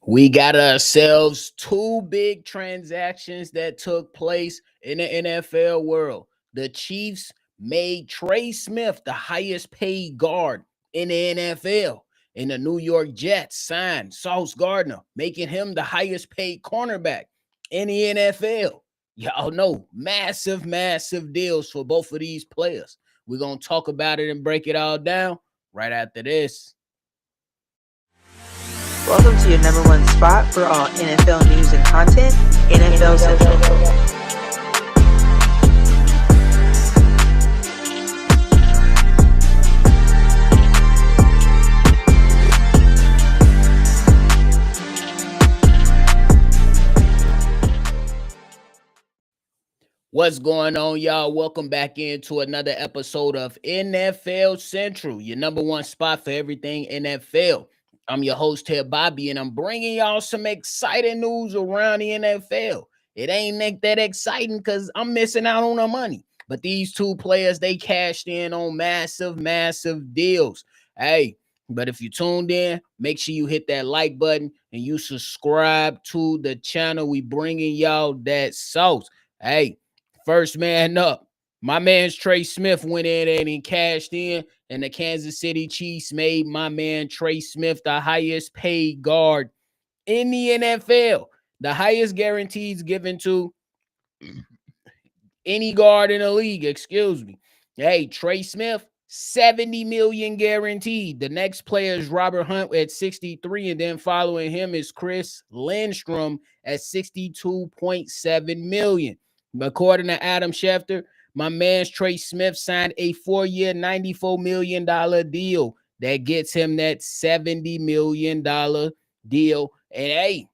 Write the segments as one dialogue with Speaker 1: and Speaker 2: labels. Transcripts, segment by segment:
Speaker 1: We got ourselves two big transactions that took place in the NFL world. The Chiefs made Trey Smith the highest paid guard in the NFL. And the New York Jets signed Sauce Gardner, making him the highest paid cornerback in the NFL. Y'all know massive, massive deals for both of these players. We're going to talk about it and break it all down right after this.
Speaker 2: Welcome to your number one spot for all NFL news and content, NFL Central.
Speaker 1: What's going on, y'all? Welcome back into another episode of NFL Central, your number one spot for everything NFL. I'm your host here, Bobby, and I'm bringing y'all some exciting news around the NFL. It ain't that exciting because I'm missing out on the money. But these two players, they cashed in on massive, massive deals. Hey, but if you tuned in, make sure you hit that like button and you subscribe to the channel. We bringing y'all that sauce. Hey, first man up. My man's Trey Smith went in and he cashed in, and the Kansas City Chiefs made my man Trey Smith the highest paid guard in the NFL. The highest guarantees given to any guard in the league, excuse me. Hey, Trey Smith, 70 million guaranteed. The next player is Robert Hunt at 63, and then following him is Chris Lindstrom at 62.7 million. According to Adam Schefter, my man's Trey Smith signed a 4-year, $94 million deal that gets him that $70 million deal. And hey,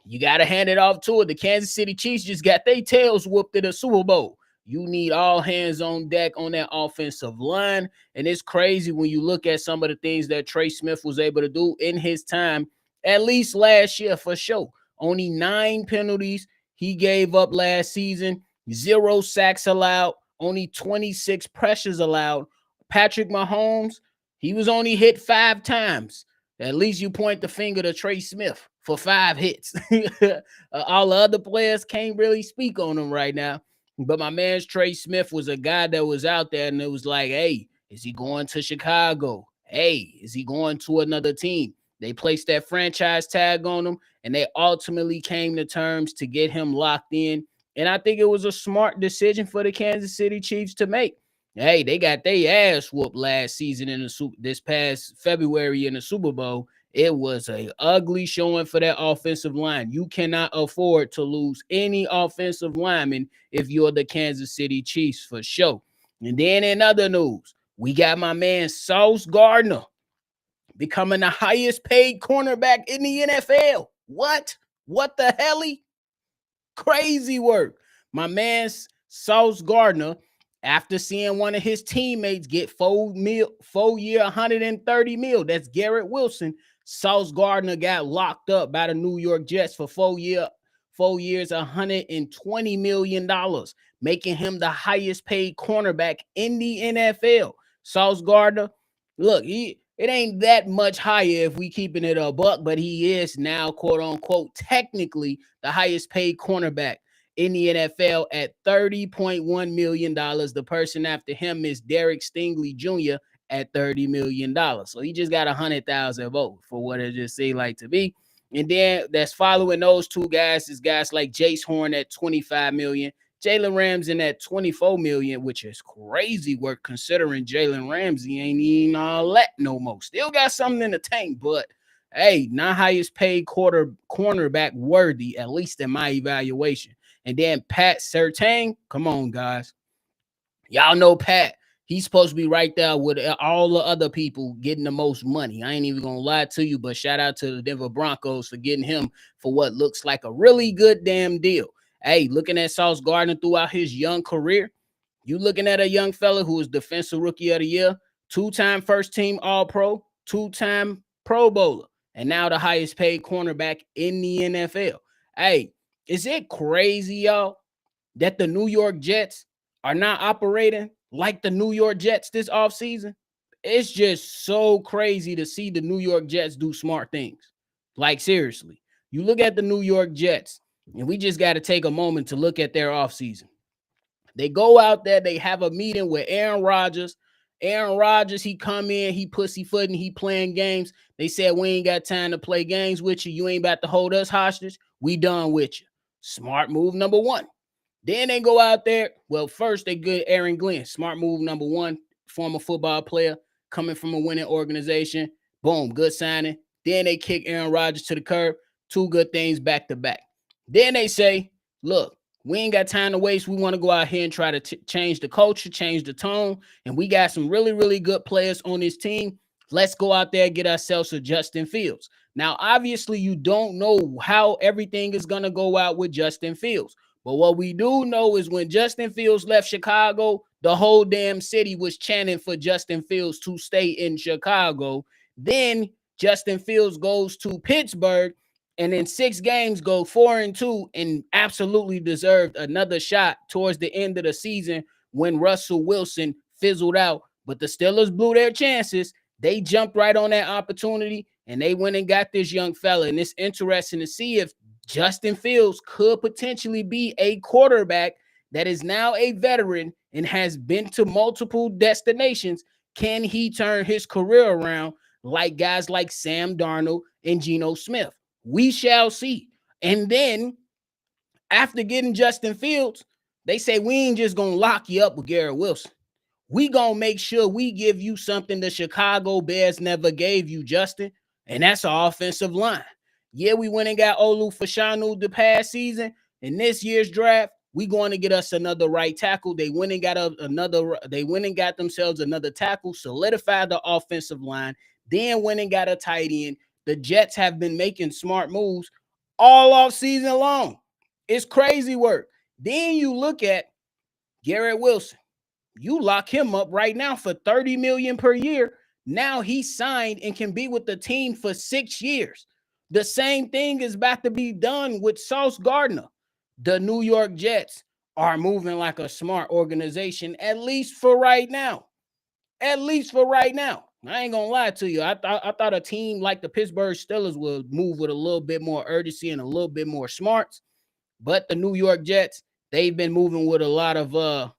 Speaker 1: you got to hand it off to it. The Kansas City Chiefs just got their tails whooped in the Super Bowl. You need all hands on deck on that offensive line. And it's crazy when you look at some of the things that Trey Smith was able to do in his time, at least last year for sure. Only 9 penalties he gave up last season, 0 sacks allowed, only 26 pressures allowed. Patrick Mahomes, he was only hit 5 times. At least you point the finger to Trey Smith for 5 hits. All the other players can't really speak on him right now. But my man's Trey Smith was a guy that was out there, and it was like, hey, is he going to Chicago? Hey, is he going to another team? They placed that franchise tag on him, and they ultimately came to terms to get him locked in. And I think it was a smart decision for the Kansas City Chiefs to make. Hey, they got their ass whooped last season in this past February in the Super Bowl. It was a ugly showing for that offensive line. You cannot afford to lose any offensive lineman if you're the Kansas City Chiefs for sure. And then in other news, we got my man Sauce Gardner becoming the highest paid cornerback in the NFL. What? What the hell? Crazy work. My man Sauce Gardner, after seeing one of his teammates get 4-year, $130 million, that's Garrett Wilson, Sauce Gardner got locked up by the New York Jets for 4 years, $120 million, making him the highest paid cornerback in the NFL. Sauce Gardner, look, it ain't that much higher if we keeping it a buck, but he is now, quote unquote, technically the highest paid cornerback in the NFL at $30.1 million. The person after him is Derek Stingley Jr. at $30 million. So he just got 100,000 votes for what it just seemed like to be. And then that's following those two guys is guys like Jace Horn at $25 million, Jalen Ramsey at $24 million, which is crazy work considering Jalen Ramsey ain't even all that no more. Still got something in the tank, but hey, not highest paid cornerback worthy, at least in my evaluation. And then Pat Surtain, come on, guys. Y'all know Pat. He's supposed to be right there with all the other people getting the most money. I ain't even going to lie to you, but shout out to the Denver Broncos for getting him for what looks like a really good damn deal. Hey, looking at Sauce Gardner throughout his young career, you looking at a young fella who was Defensive Rookie of the Year, 2-time first-team All-Pro, 2-time Pro Bowler, and now the highest paid cornerback in the NFL. Hey, is it crazy, y'all, that the New York Jets are not operating like the New York Jets this offseason? It's just so crazy to see the New York Jets do smart things. Like, seriously. You look at the New York Jets, and we just got to take a moment to look at their offseason. They go out there, they have a meeting with Aaron Rodgers. Aaron Rodgers, he come in, he pussyfooting, he playing games. They said, we ain't got time to play games with you. You ain't about to hold us hostage. We done with you. Smart move number one. Then they go out there. Well, first they get Aaron Glenn. Smart move number one. Former football player coming from a winning organization. Boom, good signing. Then they kick Aaron Rodgers to the curb. Two good things back to back. Then they say, look, we ain't got time to waste. We want to go out here and try to change the culture, change the tone. And we got some really, really good players on this team. Let's go out there and get ourselves a Justin Fields. Now, obviously, you don't know how everything is going to go out with Justin Fields. But what we do know is when Justin Fields left Chicago, the whole damn city was chanting for Justin Fields to stay in Chicago. Then Justin Fields goes to Pittsburgh, and in 6 games go 4-2 and absolutely deserved another shot towards the end of the season when Russell Wilson fizzled out. But the Steelers blew their chances. They jumped right on that opportunity, and they went and got this young fella. And it's interesting to see if Justin Fields could potentially be a quarterback that is now a veteran and has been to multiple destinations. Can he turn his career around like guys like Sam Darnold and Geno Smith? We shall see. And then after getting Justin Fields, they say we ain't just going to lock you up with Garrett Wilson. We going to make sure we give you something the Chicago Bears never gave you, Justin, and that's our offensive line. Yeah, we went and got Olu Fashanu the past season. In this year's draft, we going to get us another right tackle. They went and got themselves another tackle, solidified the offensive line, then went and got a tight end. The Jets have been making smart moves all off season long. It's crazy work. Then you look at Garrett Wilson. You lock him up right now for $30 million per year. Now he's signed and can be with the team for 6 years. The same thing is about to be done with Sauce Gardner. The New York Jets are moving like a smart organization, at least for right now. At least for right now. I ain't gonna lie to you. I thought a team like the Pittsburgh Steelers would move with a little bit more urgency and a little bit more smarts. But the New York Jets, they've been moving with a lot of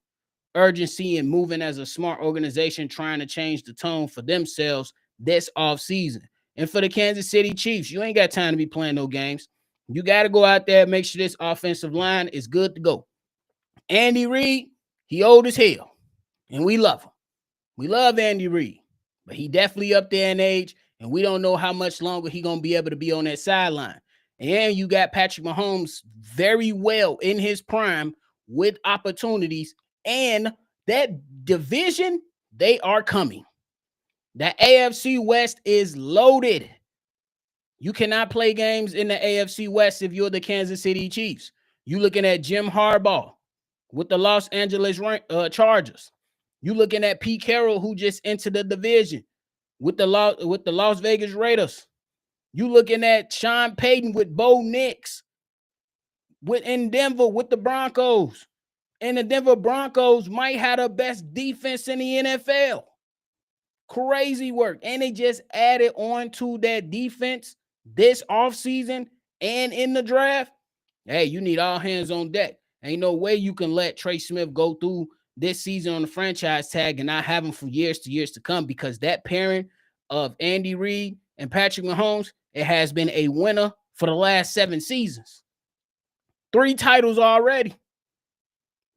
Speaker 1: urgency and moving as a smart organization, trying to change the tone for themselves this offseason. And for the Kansas City Chiefs, you ain't got time to be playing no games. You got to go out there and make sure this offensive line is good to go. Andy Reid, he old as hell, and we love him. We love Andy Reid, but he definitely up there in age, and we don't know how much longer he going to be able to be on that sideline. And you got Patrick Mahomes very well in his prime with opportunities, and that division, they are coming. The AFC West is loaded. You cannot play games in the AFC West if you're the Kansas City Chiefs. You looking at Jim Harbaugh with the Los Angeles Chargers. You looking at Pete Carroll, who just entered the division with the Las Vegas Raiders. You looking at Sean Payton with Bo Nix in Denver with the Broncos. And the Denver Broncos might have the best defense in the NFL. Crazy work. And they just added on to that defense this offseason and in the draft. Hey, you need all hands on deck. Ain't no way you can let Trey Smith go through this season on the franchise tag and not have him for years to come, because that pairing of Andy Reid and Patrick Mahomes, it has been a winner for the last 7 seasons. 3 titles already.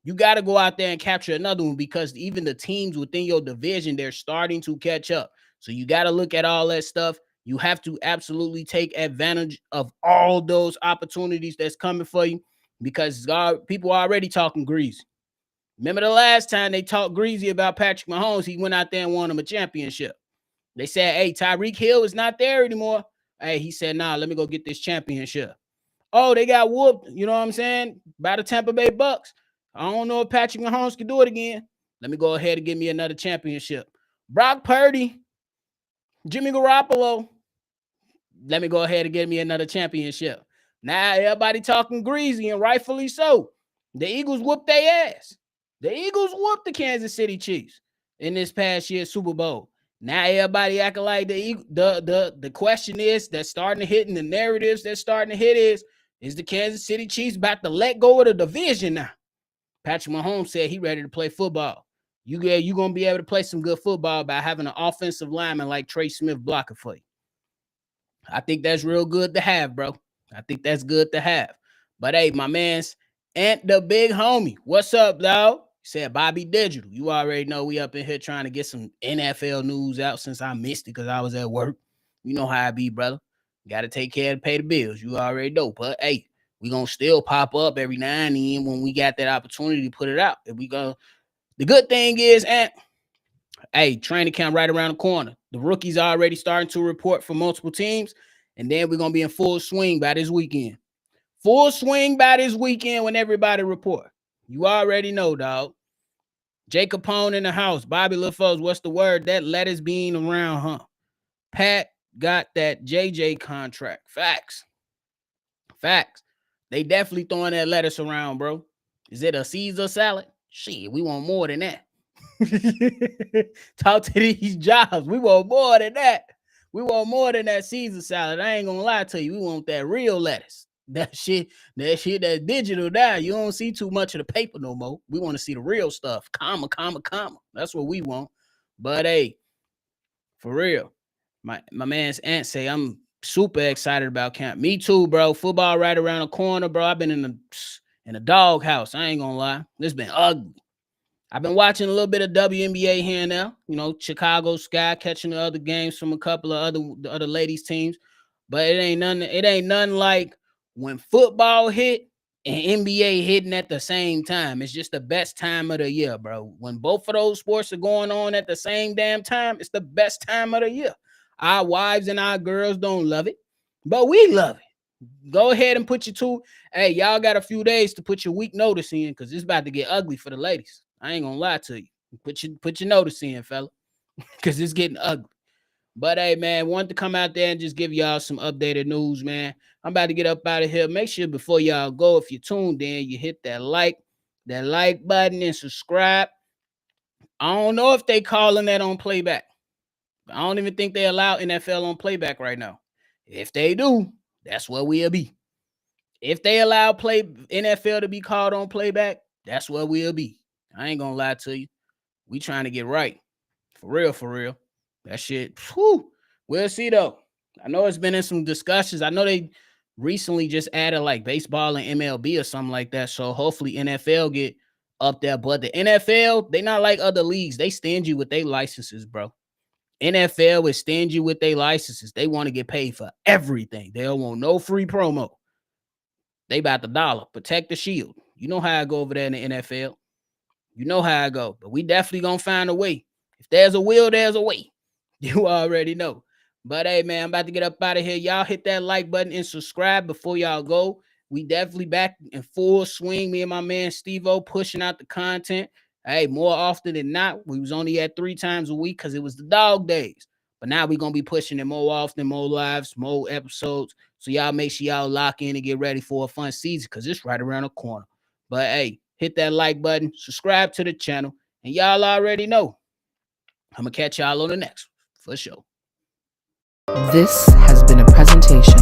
Speaker 1: You got to go out there and capture another one, because even the teams within your division, they're starting to catch up. So you got to look at all that stuff. You have to absolutely take advantage of all those opportunities that's coming for you, because people are already talking greasy. Remember the last time they talked greasy about Patrick Mahomes, he went out there and won him a championship. They said, hey, Tyreek Hill is not there anymore. Hey, he said, nah, let me go get this championship. Oh, they got whooped, you know what I'm saying, by the Tampa Bay Bucks. I don't know if Patrick Mahomes can do it again. Let me go ahead and give me another championship. Brock Purdy, Jimmy Garoppolo, let me go ahead and give me another championship. Now everybody talking greasy, and rightfully so. The Eagles whooped their ass. The Eagles whooped the Kansas City Chiefs in this past year's Super Bowl. Now everybody acting like the question is that's starting to hit, and the narratives that's starting to hit is the Kansas City Chiefs about to let go of the division now? Patrick Mahomes said he ready to play football. You gonna be able to play some good football by having an offensive lineman like Trey Smith blocking for you. I think that's real good to have, bro. I think that's good to have. But hey, my man's Ant the big homie. What's up, dog? He said Bobby Digital. You already know we up in here trying to get some NFL news out since I missed it because I was at work. You know how I be, brother. Got to take care and pay the bills. You already know. But hey, we gonna still pop up every now and then when we got that opportunity to put it out. If we go, the good thing is, Ant, hey, training camp right around the corner. The rookies are already starting to report for multiple teams, and then we're gonna be in full swing by this weekend. Full swing by this weekend when everybody report. You already know, dog. Jay Capone in the house. Bobby LaFoes, what's the word? That lettuce being around, huh? Pat got that JJ contract. Facts. Facts. They definitely throwing that lettuce around, bro. Is it a Caesar salad? Shit, we want more than that. Talk to these jobs. We want more than that. We want more than that Caesar salad. I ain't gonna lie to you. We want that real lettuce. That shit that's digital now. You don't see too much of the paper no more. We want to see the real stuff. Comma, comma, comma. That's what we want. But hey, for real, my man's Ant say I'm super excited about camp. Me too, bro. Football right around the corner, bro. I've been in the doghouse. I ain't gonna lie. It's been ugly. I've been watching a little bit of WNBA here and there. You know, Chicago Sky, catching the other games from a couple of other ladies teams. But it ain't nothing like when football hit and NBA hitting at the same time. It's just the best time of the year, bro. When both of those sports are going on at the same damn time, it's the best time of the year. Our wives and our girls don't love it, but we love it. Go ahead and put your two. Hey, y'all got a few days to put your week notice in because it's about to get ugly for the ladies. I ain't gonna lie to you. Put your notice in, fella, because it's getting ugly. But hey, man, wanted to come out there and just give y'all some updated news, man. I'm about to get up out of here. Make sure before y'all go, if you're tuned in, you hit that like button and subscribe. I don't know if they calling that on playback. I don't even think they allow NFL on playback right now. If they do, that's where we'll be. If they allow NFL to be called on playback, that's where we'll be. I ain't gonna lie to you. We trying to get right. For real, for real. That shit, whew. We'll see though. I know it's been in some discussions. I know they recently just added like baseball and MLB or something like that. So hopefully NFL get up there. But the NFL, they not like other leagues. They stingy with their licenses, bro. NFL is stingy with their licenses. They want to get paid for everything. They don't want no free promo. They about the dollar. Protect the shield. You know how I go over there in the NFL. You know how I go. But we definitely gonna find a way. If there's a will, there's a way. You already know. But hey, man, I'm about to get up out of here. Y'all hit that like button and subscribe before y'all go. We definitely back in full swing. Me and my man Steve-O pushing out the content. Hey, more often than not, we was only at 3 times a week because it was the dog days. But now we're going to be pushing it more often, more lives, more episodes. So y'all make sure y'all lock in and get ready for a fun season because it's right around the corner. But hey, hit that like button, subscribe to the channel, and y'all already know. I'm going to catch y'all on the next one, for sure.
Speaker 2: This has been a presentation